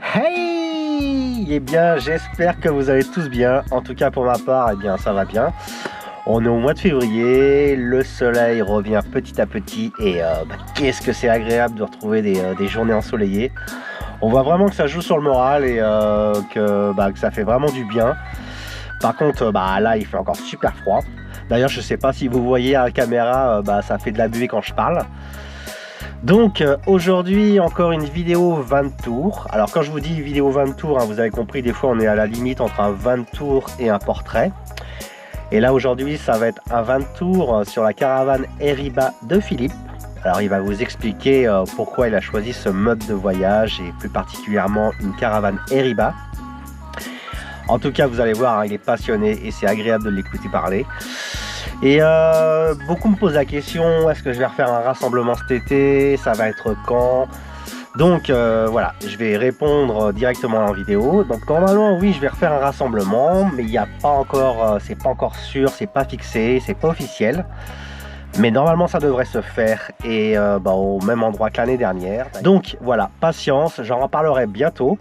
Hey! Eh bien, j'espère que vous allez tous bien. En tout cas, pour ma part, eh bien, ça va bien. On est au mois de février, le soleil revient petit à petit et qu'est-ce que c'est agréable de retrouver des journées ensoleillées. On voit vraiment que ça joue sur le moral et que ça fait vraiment du bien. Par contre, là, il fait encore super froid. D'ailleurs, je ne sais pas si vous voyez à la caméra, ça fait de la buée quand je parle. Donc aujourd'hui encore une vidéo 20 tours. Alors quand je vous dis vidéo 20 tours, vous avez compris, des fois on est à la limite entre un 20 tours et un portrait. Et là aujourd'hui ça va être un 20 tours sur la caravane Eriba de Philippe. Alors il va vous expliquer pourquoi il a choisi ce mode de voyage et plus particulièrement une caravane Eriba. En tout cas vous allez voir, il est passionné et c'est agréable de l'écouter parler. Et beaucoup me posent la question, est-ce que je vais refaire un rassemblement cet été? Ça va être quand? Donc voilà, je vais répondre directement en vidéo. Donc normalement oui, je vais refaire un rassemblement, mais il n'y a pas encore, c'est pas encore sûr, c'est pas fixé, c'est pas officiel. Mais normalement ça devrait se faire et au même endroit que l'année dernière. Donc voilà, patience, j'en reparlerai bientôt.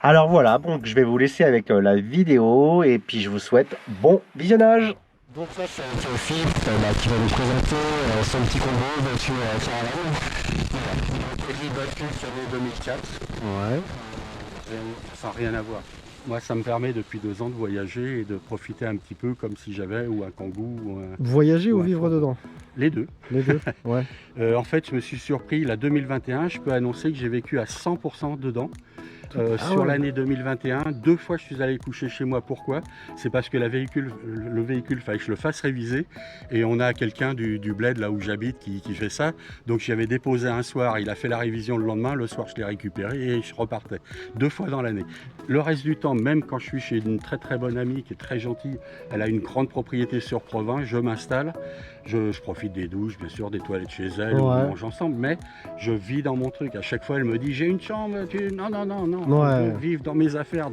Alors voilà, donc je vais vous laisser avec la vidéo et puis je vous souhaite bon visionnage. Donc ça c'est Philippe qui va nous présenter son petit combo voiture caravane. Voilà, voiture sur les 2004. Ouais. Ça n'a rien à voir. Moi ça me permet depuis 2 ans de voyager et de profiter un petit peu comme si j'avais ou un Kangoo ou un... Voyager ou vivre dedans? Les deux. Les deux, ouais. En fait je me suis surpris, la 2021, je peux annoncer que j'ai vécu à 100% dedans. Sur l'année 2021, 2 fois je suis allé coucher chez moi. Pourquoi? C'est parce que le véhicule, fallait que je le fasse réviser et on a quelqu'un du bled là où j'habite qui fait ça. Donc j'avais déposé un soir, il a fait la révision le lendemain, le soir je l'ai récupéré et je repartais. 2 fois dans l'année. Le reste du temps, même quand je suis chez une très très bonne amie qui est très gentille, elle a une grande propriété sur Provins, je m'installe. Je profite des douches, bien sûr, des toilettes chez elle, on mange ensemble, mais je vis dans mon truc. À chaque fois, elle me dit, j'ai une chambre, non, je veux vivre dans mes affaires,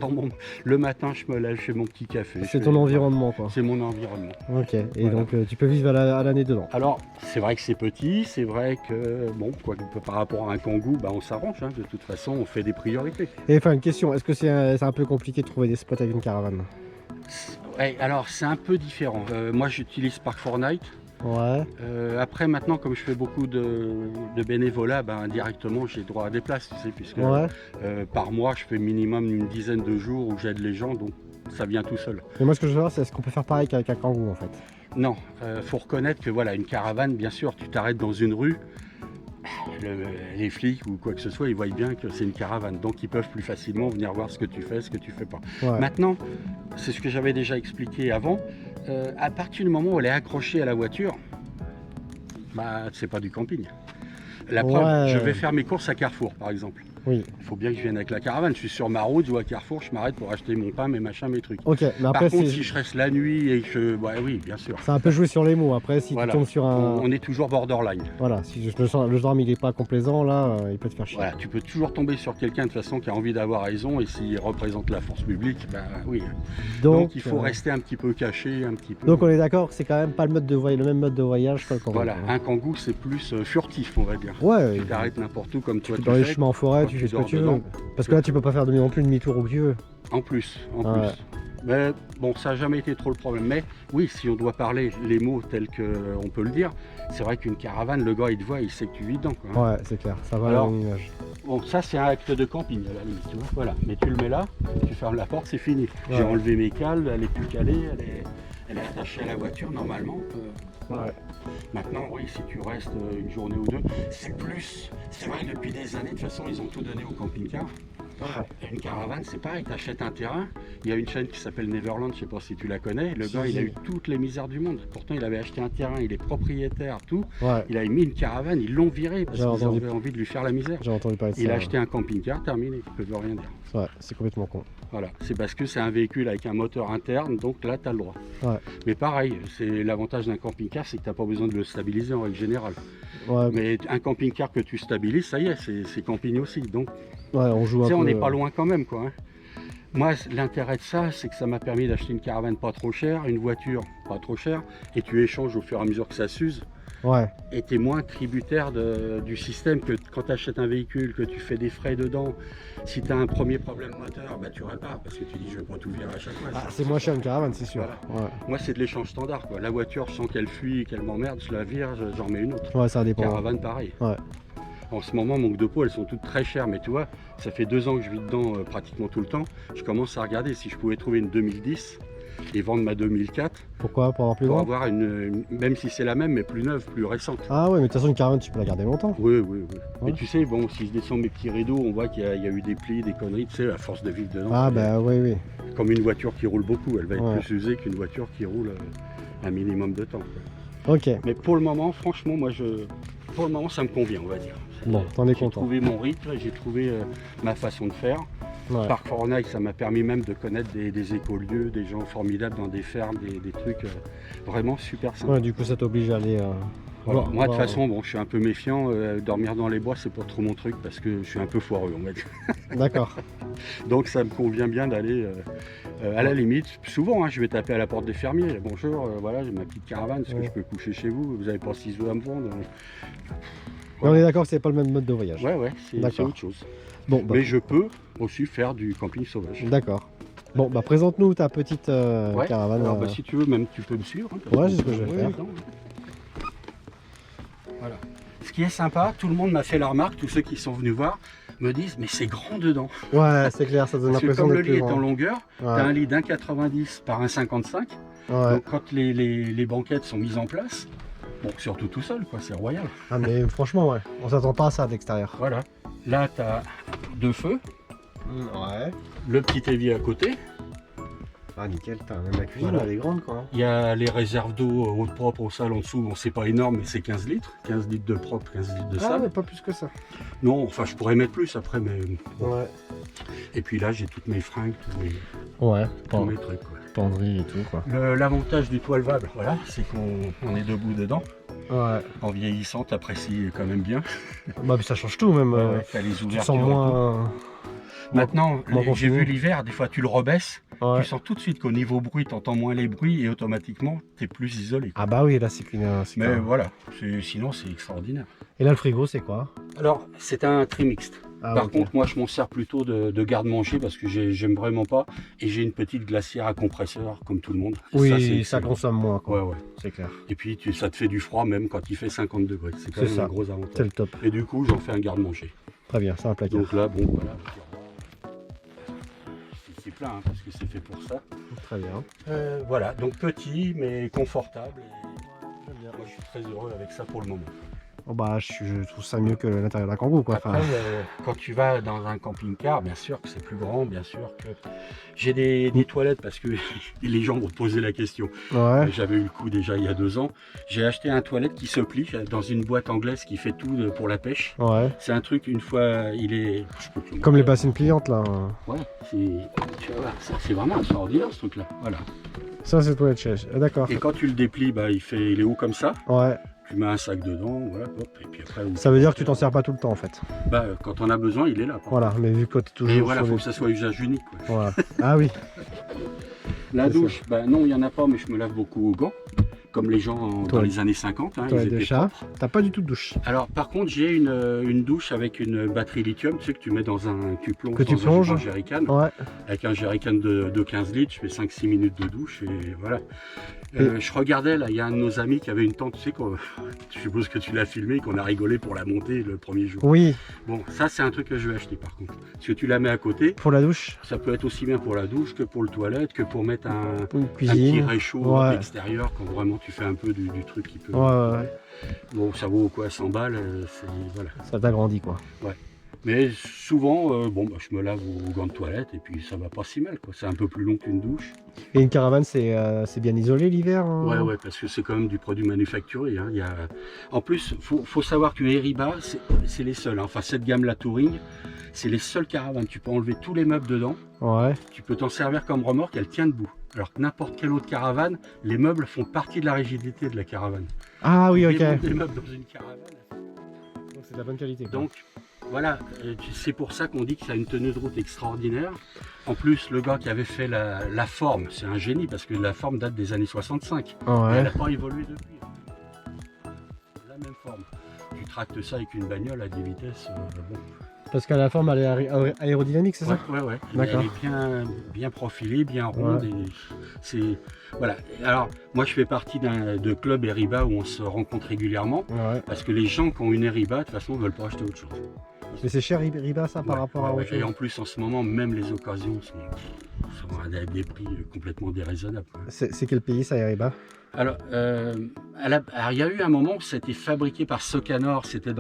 le matin, je me lève, je fais mon petit café. C'est ton environnement, quoi. C'est mon environnement. Ok, et voilà. Donc tu peux vivre à l'année dedans. Alors, c'est vrai que c'est petit, c'est vrai que, bon, par rapport à un Kangoo, on s'arrange, de toute façon, on fait des priorités. Et enfin, une question, est-ce que c'est un peu compliqué de trouver des spots avec une caravane? Ouais, alors, c'est un peu différent. Moi, j'utilise Park4Night. Ouais. Après maintenant comme je fais beaucoup de bénévolat, directement j'ai droit à des places, tu sais, puisque par mois je fais minimum une dizaine de jours où j'aide les gens, donc ça vient tout seul. Et moi ce que je veux savoir c'est est-ce qu'on peut faire pareil qu'avec un Kangoo en fait? Non, faut reconnaître que voilà, une caravane, bien sûr, tu t'arrêtes dans une rue, les flics ou quoi que ce soit, ils voient bien que c'est une caravane, donc ils peuvent plus facilement venir voir ce que tu fais pas. Ouais. Maintenant, c'est ce que j'avais déjà expliqué avant, à partir du moment où elle est accrochée à la voiture, c'est pas du camping. La preuve, je vais faire mes courses à Carrefour par exemple. Oui. Il faut bien que je vienne avec la caravane. Je suis sur ma route, je vois à Carrefour, je m'arrête pour acheter mon pain, mes machins, mes trucs. Ok, mais après, par contre, si je reste la nuit et que je... oui, bien sûr. C'est un peu joué sur les mots. Après, si tu tombes sur un... On est toujours borderline. Voilà, si le gendarme il n'est pas complaisant, là, il peut te faire chier. Voilà, tu peux toujours tomber sur quelqu'un de toute façon qui a envie d'avoir raison et s'il représente la force publique, oui. Donc il faut rester un petit peu caché, un petit peu... Donc on est d'accord que c'est quand même pas le même mode de voyage que le Kangoo. Voilà, un Kangoo c'est plus furtif, on va dire. Ouais. Tu t'arrêtes n'importe où comme toi tu fais. Dans les chemins en forêt, tu fais ce que tu veux. Parce que là tu peux pas faire non plus demi-tour où tu veux. En plus. Mais bon, ça n'a jamais été trop le problème. Mais oui, si on doit parler les mots tels qu'on peut le dire, c'est vrai qu'une caravane, le gars il te voit, il sait que tu vis dedans, quoi. Ouais, c'est clair, ça va. Alors, à l'image. Bon, ça c'est un acte de camping à la limite, tu vois. Voilà, mais tu le mets là, tu fermes la porte, c'est fini. Ouais. J'ai enlevé mes cales, elle est plus calée, elle est attachée à la voiture normalement. Ouais. Maintenant, oui, si tu restes une journée ou deux, c'est plus. C'est vrai, depuis des années, de toute façon, ils ont tout donné au camping-car. Une caravane, c'est pareil, tu achètes un terrain. Il y a une chaîne qui s'appelle Neverland, je sais pas si tu la connais. Le gars, il a eu toutes les misères du monde. Pourtant, il avait acheté un terrain, il est propriétaire, tout. Ouais. Il a mis une caravane, ils l'ont viré parce qu'ils avaient envie de lui faire la misère. J'ai entendu parler de ça. Il a acheté un camping-car, terminé, il ne peut rien dire. Ouais, c'est complètement con. Voilà, c'est parce que c'est un véhicule avec un moteur interne, donc là, tu as le droit. Ouais. Mais pareil, c'est l'avantage d'un camping-car, c'est que tu n'as pas besoin de le stabiliser en règle générale. Ouais. Mais un camping-car que tu stabilises, ça y est, c'est camping aussi. Donc, ouais, on joue un peu. On n'est pas loin quand même, quoi. Moi, l'intérêt de ça, c'est que ça m'a permis d'acheter une caravane pas trop chère, une voiture pas trop chère, et tu échanges au fur et à mesure que ça s'use. Ouais. Et tu es moins tributaire du système que quand tu achètes un véhicule, que tu fais des frais dedans. Si tu as un premier problème moteur, bah, tu répares parce que tu dis je vais pas tout virer à chaque fois. Ah, c'est moins cher une caravane, c'est sûr. Voilà. Ouais. Moi, c'est de l'échange standard, quoi. La voiture, je sens qu'elle fuit, qu'elle m'emmerde, je la vire, j'en mets une autre. Ouais, ça dépend. Caravane, pareil. Ouais. En ce moment, manque de peau, elles sont toutes très chères, mais tu vois, ça fait 2 ans que je vis dedans pratiquement tout le temps. Je commence à regarder si je pouvais trouver une 2010 et vendre ma 2004 Pourquoi? Pour avoir plus pour grand? avoir même si c'est la même, mais plus neuve, plus récente. Ah ouais, mais de toute façon, une caravane, tu peux la garder longtemps. Oui, oui, oui. Ouais. Mais tu sais, bon, si je descends mes petits rideaux, on voit qu'il y a eu des plis, des conneries, tu sais, à force de vivre dedans. Ah bah oui, oui. Comme une voiture qui roule beaucoup, elle va être Ouais. plus usée qu'une voiture qui roule un minimum de temps, quoi. Ok, Mais pour le moment, franchement, pour le moment, ça me convient, on va dire. bon, t'en es J'ai content. trouvé mon rythme, j'ai trouvé ma façon de faire. Ouais. Parc Fornaille, ça m'a permis même de connaître des écolieux, des gens formidables dans des fermes, des trucs vraiment super sympas. Ouais, du coup, ça t'oblige à aller. Voilà. voir- Moi, de toute voir- façon, bon, je suis un peu méfiant. Dormir dans les bois, c'est pas trop mon truc parce que je suis un peu foireux, on va dire. D'accord. Donc, ça me convient bien d'aller à la limite. Souvent, hein, je vais taper à la porte des fermiers. Bonjour, voilà, j'ai ma petite caravane, est-ce que Ouais. je peux coucher chez vous? Vous avez pas 6 œufs à me vendre? Mais on est d'accord que c'est pas le même mode de voyage. Ouais, c'est D'accord. autre chose. Bon, bah, Mais je peux aussi faire du camping sauvage. d'accord. Bon, bah présente-nous ta petite Ouais, caravane. alors, bah, si tu veux, même tu peux me suivre. hein, parce Ouais, que- c'est ce que je vais Oui, faire. non. Voilà. Ce qui est sympa, tout le monde m'a fait la remarque, tous ceux qui sont venus voir me disent mais c'est grand dedans. Ouais, c'est clair, ça donne Parce que l'impression comme le d'être lit plus est en grand. longueur, tu as Ouais. un lit d'1,90 par 1,55. Ouais. Donc quand les banquettes sont mises en place, bon surtout tout seul, quoi, c'est royal. Ah, mais franchement, ouais. On s'attend pas à ça d'extérieur. Voilà. Là tu as 2 feux, Ouais. le petit évier à côté. Ah, nickel, t'as même la cuisine, Voilà. elle est grande, quoi. Il y a les réserves d'eau propre au sale en dessous. Bon, c'est pas énorme, mais c'est 15 litres. 15 litres de propre, 15 litres de Ah, sale. mais pas plus que ça. Non, enfin, je pourrais mettre plus après, mais bon. Ouais. Et puis là, j'ai toutes mes fringues, Ouais, tous mes trucs, quoi. penderie et tout, quoi. L'avantage du toit levable, voilà, c'est qu'on est debout dedans. Ouais. En vieillissant, t'apprécies quand même bien. Bah, puis ça change tout, même. T'as les Tu te ouvertures. sens et tout. moins. Maintenant, moins j'ai confiné. vu l'hiver, des fois tu le rebaisses, Ouais. tu sens tout de suite qu'au niveau bruit, t'entends moins les bruits et automatiquement, t'es plus isolé. Ah, bah oui, là, c'est qu'une. Mais voilà, sinon c'est extraordinaire. Et là, le frigo, c'est quoi? Alors, c'est un tri mixte. Ah, Par ok. contre, moi, je m'en sers plutôt de garde-manger parce que j'aime vraiment pas. Et j'ai une petite glacière à compresseur, comme tout le monde. Et Oui, c'est ça excellent. consomme moins, quoi. Ouais, ouais. C'est clair. Et puis, ça te fait du froid même quand il fait 50 degrés. C'est quand C'est même ça. un gros C'est avantage. le top. Et du coup, j'en fais un garde-manger. Très bien, c'est un placard. Donc là, bon, voilà. C'est plein hein, parce que c'est fait pour ça. Très bien. Voilà, donc petit mais confortable. Et moi, je suis très heureux avec ça pour le moment. Oh, bah, je trouve ça mieux que l'intérieur d'un kangou, quoi. Après, quand tu vas dans un camping-car, bien sûr que c'est plus grand, bien sûr que j'ai des toilettes parce que les gens vont te poser la question. Ouais. J'avais eu le coup déjà il y a 2 ans. J'ai acheté un toilette qui se plie dans une boîte anglaise qui fait tout pour la pêche. Ouais. C'est un truc, une fois, il est... je peux te le Comme les montrer. bassines pliantes, là. Ouais, tu vas voir, c'est vraiment extraordinaire ce truc-là. Voilà. Ça, c'est toilette chaise. D'accord. Et quand tu le déplies, bah, il est haut comme ça. Ouais. Tu mets un sac dedans, voilà, hop, et puis après... Ça veut dire que tu t'en sers pas tout le temps, en fait. Bah, quand on a besoin, il est là. par Voilà, mais vu que t'es toujours. Mais voilà, sur faut les- que ça soit usage unique. Quoi. Voilà. Ah oui. La C'est douche, bah non, il n'y en a pas, mais je me lave beaucoup aux gants, comme les gens dans Toilette. les années 50. Hein, ils Toilette de étaient chat. propres. T'as pas du tout de douche. Alors, par contre, j'ai une douche avec une batterie lithium, tu sais, que tu mets dans un... Tu plonges Que tu dans plonges. un jerrycan. Ouais. Avec un jerrycan de 15 litres, je fais 5-6 minutes de douche et voilà. Je regardais, là, il y a un de nos amis qui avait une tente, tu sais, je suppose que tu l'as filmé, qu'on a rigolé pour la monter le premier jour. Oui. Bon, ça, c'est un truc que je vais acheter par contre. Parce que tu la mets à côté, Pour la douche. ça peut être aussi bien pour la douche que pour le toilette, que pour mettre un Une petit cuisine. réchaud Ouais. extérieur quand vraiment tu fais un peu du truc qui peut. Ouais, ouais, ouais. Bon, ça vaut quoi, 100 balles, voilà. Ça t'agrandit, quoi. Mais souvent, bon, bah, je me lave aux gants de toilette et puis ça va pas si mal, quoi. C'est un peu plus long qu'une douche. Et une caravane, c'est bien isolé l'hiver, hein? Ouais, parce que c'est quand même du produit manufacturé. Hein. En plus, faut savoir que Heriba, c'est les seuls. Hein. Enfin, cette gamme-là Touring, c'est les seules caravanes. Tu peux enlever tous les meubles dedans. Ouais. Tu peux t'en servir comme remorque, elle tient debout. Alors que n'importe quelle autre caravane, les meubles font partie de la rigidité de la caravane. Ah oui, ok. Démonter les meubles dans une caravane. Donc c'est de la bonne qualité. quoi. Donc, Voilà, c'est pour ça qu'on dit que ça a une tenue de route extraordinaire. En plus, le gars qui avait fait la forme, c'est un génie parce que la forme date des années 65. Et Ouais. elle n'a pas évolué depuis. La même forme. Tu tractes ça avec une bagnole à des vitesses. Bon. Parce qu'à la forme, elle est aérodynamique, c'est ça? Ouais. D'accord. Elle est bien profilée, bien ronde. Ouais. Et c'est voilà. Alors moi, je fais partie de club Eriba où on se rencontre régulièrement Ouais. parce que les gens qui ont une Eriba, de toute façon, ne veulent pas acheter autre chose. Mais c'est cher Riba ça par rapport à autre chose? Et en plus, en ce moment, même les occasions sont à des prix complètement déraisonnables. C'est quel pays ça, Riba? Alors, il y a eu un moment où c'était fabriqué par Socanor, c'était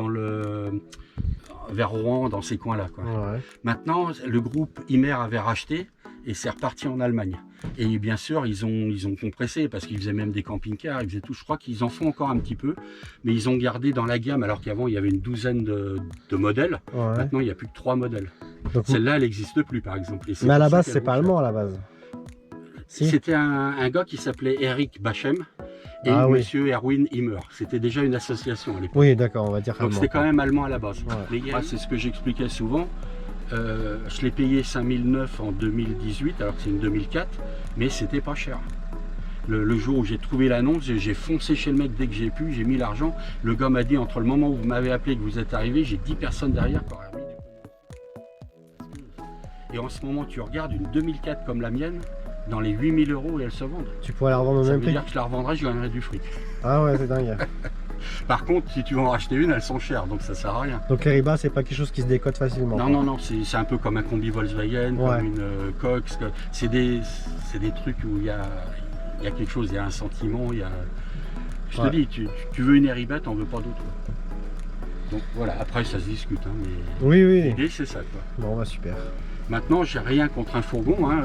vers Rouen, dans ces coins-là. Ouais. Maintenant, le groupe Imer avait racheté et c'est reparti en Allemagne. Et bien sûr, ils ont compressé parce qu'ils faisaient même des camping-cars, ils faisaient tout. Je crois qu'ils en font encore un petit peu, mais ils ont gardé dans la gamme, alors qu'avant il y avait une douzaine de modèles. Ouais. Maintenant, il n'y a plus que 3 modèles. Donc, Celle-là, elle n'existe plus, par exemple. Et c'est mais à pour la ça base, qu'elle c'est vaut pas cher. allemand à la base. Si. C'était un gars qui s'appelait Eric Bachem et Ah oui. monsieur Erwin Himmer. C'était déjà une association à l'époque. Oui, d'accord, on va dire Donc allemand. c'était quand même allemand à la base. Ouais. Mais moi, c'est ce que j'expliquais souvent. Je l'ai payé 5009 en 2018, alors que c'est une 2004, mais c'était pas cher. Le jour où j'ai trouvé l'annonce, j'ai foncé chez le mec dès que j'ai pu, j'ai mis l'argent. Le gars m'a dit, entre le moment où vous m'avez appelé et que vous êtes arrivé, j'ai 10 personnes derrière qui auraient remis du pognon. Et en ce moment, tu regardes une 2004 comme la mienne, dans les 8000 € et elles se vendent. Tu pourrais la revendre au Ça même veut prix? dire que je la revendrai, je gagnerai du fric. Ah ouais, c'est dingue. Par contre, si tu veux en racheter une, elles sont chères, donc ça sert à rien. Donc les Riba, c'est pas quelque chose qui se décode facilement? Non, c'est un peu comme un combi Volkswagen, Ouais. comme une Cox. C'est des trucs où il y a quelque chose, il y a un sentiment, il y a... Je te Ouais. dis, tu veux une Eriba, t'en veux pas d'autre. Donc voilà, après ça se discute, hein, mais Oui, oui. l'idée c'est ça, quoi. Bon, bah super. Maintenant, j'ai rien contre un fourgon. Hein.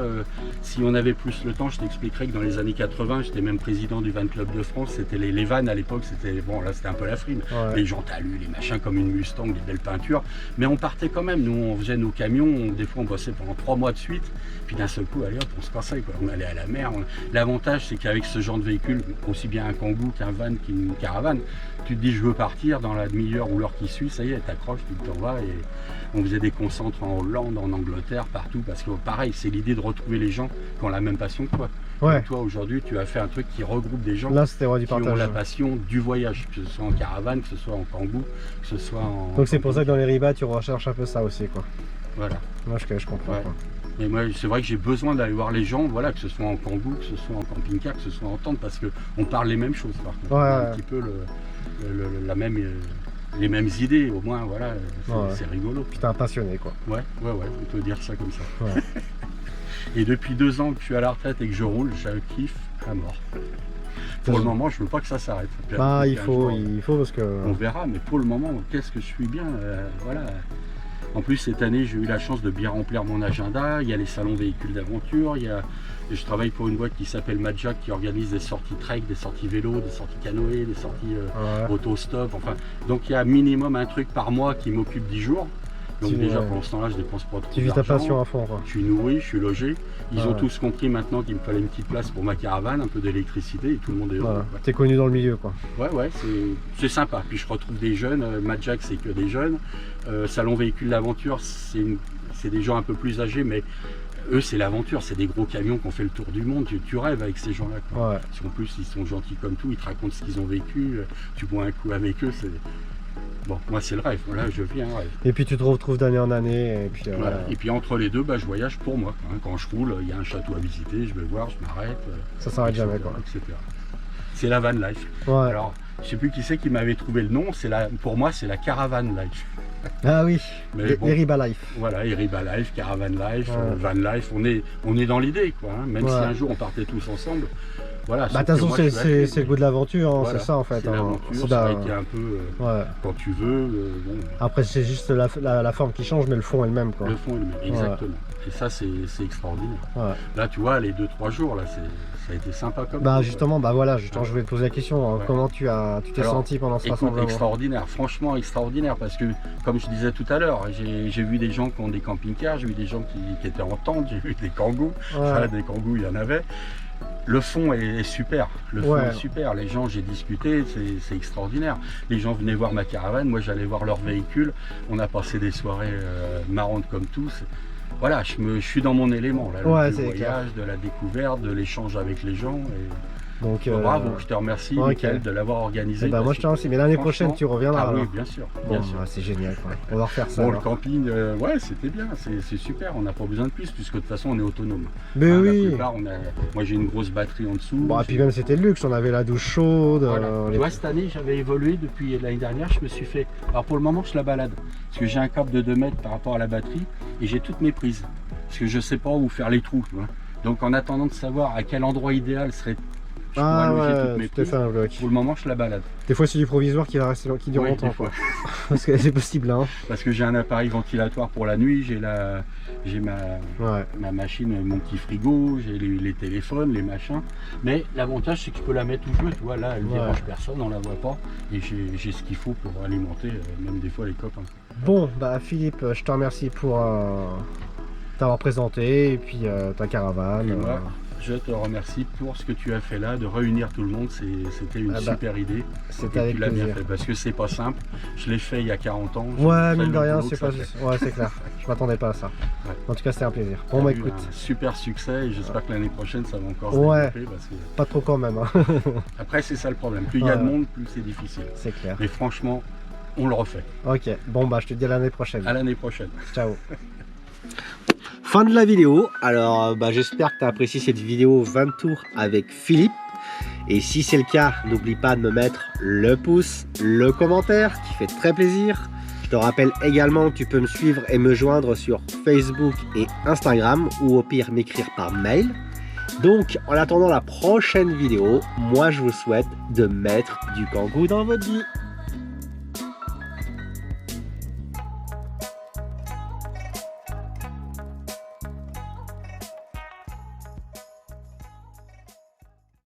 Si on avait plus le temps, je t'expliquerai que dans les années 80, j'étais même président du Van Club de France. C'était les vannes à l'époque, c'était bon, là c'était un peu la frime. Ouais. Les gens talus, les machins comme une Mustang, des belles peintures. Mais on partait quand même. Nous, on faisait nos camions. Des fois, on bossait pendant 3 mois de suite. Puis d'un seul coup, allez hop, on se cassait, quoi. On allait à la mer. L'avantage, c'est qu'avec ce genre de véhicule, aussi bien un Kangoo qu'un van qu'une caravane, tu te dis je veux partir dans la demi-heure ou l'heure qui suit, ça y est, t'accroches, tu t'en vas. Et on faisait des concentres en Hollande, en Angleterre, partout, parce que pareil, c'est l'idée de retrouver les gens qui ont la même passion que toi. Ouais. Comme toi, aujourd'hui, tu as fait un truc qui regroupe des gens Là, c'était roi du qui ont partage. la passion du voyage, que ce soit en caravane, que ce soit en Kangoo, que ce soit en... Donc c'est pour ça que dans les Riba, tu recherches un peu ça aussi, quoi. Voilà. Moi, je comprends. Ouais. Quoi. Et moi, c'est vrai que j'ai besoin d'aller voir les gens, voilà, que ce soit en Kangoo, que ce soit en camping-car, que ce soit en tente, parce qu'on parle les mêmes choses, par contre. Ouais, On a ouais. un petit peu la même, les mêmes idées, au moins, voilà, c'est rigolo. Puis t'es un passionné, quoi. Ouais, on peut dire ça comme ça. Ouais. Et depuis 2 ans que je suis à la retraite et que je roule, je kiffe à mort. Pour le moment, je veux pas que ça s'arrête. Bah, Puis il un faut jour, parce que. on verra, mais pour le moment, qu'est-ce que je suis bien, voilà. En plus, cette année, j'ai eu la chance de bien remplir mon agenda. Il y a les salons véhicules d'aventure, je travaille pour une boîte qui s'appelle Madjack qui organise des sorties trek, des sorties vélo, des sorties canoë, des sorties Ouais. autostop. Enfin, donc il y a minimum un truc par mois qui m'occupe 10 jours. Donc déjà ouais. pour ce temps-là, je dépense pas trop Tu vis ta d'argent. passion à fond, quoi. Je suis nourri, je suis logé. Ils ont Ouais. tous compris maintenant qu'il me fallait une petite place pour ma caravane, un peu d'électricité et tout le monde est heureux. Voilà. T'es connu dans le milieu, quoi. Ouais, c'est sympa. Puis je retrouve des jeunes. Madjack, c'est que des jeunes. Salon véhicule d'aventure, c'est des gens un peu plus âgés, mais eux, c'est l'aventure. C'est des gros camions qui ont fait le tour du monde. Tu rêves avec ces gens-là, quoi. Ouais. Parce qu'en plus, ils sont gentils comme tout. Ils te racontent ce qu'ils ont vécu. Tu bois un coup avec eux. Bon, moi, c'est le rêve. Voilà, je vis un rêve. Et puis tu te retrouves d'année en année, et puis Voilà. Et puis entre les deux, je voyage pour moi. Hein. Quand je roule, il y a un château à visiter. Je vais voir, je m'arrête. ça s'arrête etc., jamais, quoi. etc. C'est la van life. Ouais. Alors, je sais plus qui c'est qui m'avait trouvé le nom. Pour moi, c'est la caravan life. Ah oui, Mais bon. les Riba Life. Voilà, Eriba Life, Caravan Life, Ouais. Van Life, on est dans l'idée, quoi. Hein. Même Ouais. si un jour on partait tous ensemble, voilà. Bah, de toute façon, c'est le goût de l'aventure, hein, Voilà, c'est ça en fait. C'est hein. l'aventure, C'est ça a la- été un peu Ouais. quand tu veux. Bon, Après, c'est juste la forme qui change, mais le fond est le même, quoi. le fond est le même, exactement. Et ça, c'est extraordinaire. Ouais. Là, tu vois, les 2-3 jours, là, ça a été sympa comme Bah tout, justement, bah voilà, je voulais te poser la question. Hein. Ouais. Comment tu t'es Alors, senti pendant ce Écoute, rassemblement? extraordinaire, franchement extraordinaire, parce que comme je disais tout à l'heure, j'ai vu des gens qui ont des camping-cars, j'ai vu des gens qui étaient en tente, j'ai vu des Kangoo, Ouais. des Kangoo il y en avait. Le fond est super, le fond Ouais. est super. Les gens, j'ai discuté, c'est extraordinaire. Les gens venaient voir ma caravane, moi j'allais voir leur véhicule. On a passé des soirées marrantes comme tous. Voilà, je suis dans mon élément là, Ouais, du c'est voyage, de la découverte, de l'échange avec les gens. Et... Donc, bravo, je te remercie, ok. Michael, de l'avoir organisé. Bah, moi je te remercie, mais l'année prochaine tu reviendras. Ah oui, alors. bien sûr, Bon, bien sûr. bah, c'est génial quoi. On va refaire ça. Bon, le alors. camping, ouais, c'était bien, c'est super, on n'a pas besoin de plus, puisque de toute façon on est autonome. Mais La oui. plupart, moi j'ai une grosse batterie en dessous. Bon, et puis même c'était le luxe, on avait la douche chaude. Voilà. les- Tu vois, cette année, j'avais évolué depuis l'année dernière. Je me suis fait. Alors pour le moment, je la balade. Parce que j'ai un câble de 2 mètres par rapport à la batterie et j'ai toutes mes prises. Parce que je sais pas où faire les trous. Tu vois. Donc en attendant de savoir à quel endroit idéal serait. Je pourrais Ah allonger toutes ouais, mes tu t'es prises. fait un bloc. Pour le moment, je la balade. Des fois c'est du provisoire qui va rester qui dure Oui, longtemps des fois. quoi. Parce que c'est possible hein. Parce que j'ai un appareil ventilatoire pour la nuit, j'ai Ouais. ma machine, mon petit frigo, j'ai les téléphones, les machins. Mais l'avantage, c'est que je peux la mettre où je veux. Tu vois, là, elle ne Ouais. dérange personne, on la voit pas. Et j'ai ce qu'il faut pour alimenter, même des fois, les copains. Bon, bah Philippe, je te remercie pour t'avoir présenté et puis ta caravane. Et moi, je te remercie pour ce que tu as fait là, de réunir tout le monde. C'était une Ah bah, super idée. C'était Et avec tu l'as bien plaisir. fait parce que c'est pas simple. Je l'ai fait il y a 40 ans. Je Ouais, sais mine le de rien, boulot c'est que pas. ça fait. Ouais, c'est clair. Je m'attendais pas à ça. Ouais. En tout cas, c'était un plaisir. T'as Bon, bah eu écoute, un super succès et j'espère que l'année prochaine ça va encore se Ouais. développer parce que pas trop quand même, hein. après c'est ça le problème. Plus il y a de Ouais. monde, plus c'est difficile. C'est clair. Mais franchement, on le refait. Ok, bon, bah je te dis à l'année prochaine. À l'année prochaine. Ciao. Fin de la vidéo. Alors, j'espère que tu as apprécié cette vidéo 20 tours avec Philippe. Et si c'est le cas, n'oublie pas de me mettre le pouce, le commentaire, qui fait très plaisir. Je te rappelle également que tu peux me suivre et me joindre sur Facebook et Instagram, ou au pire m'écrire par mail. Donc, en attendant la prochaine vidéo, moi je vous souhaite de mettre du kangou dans votre vie.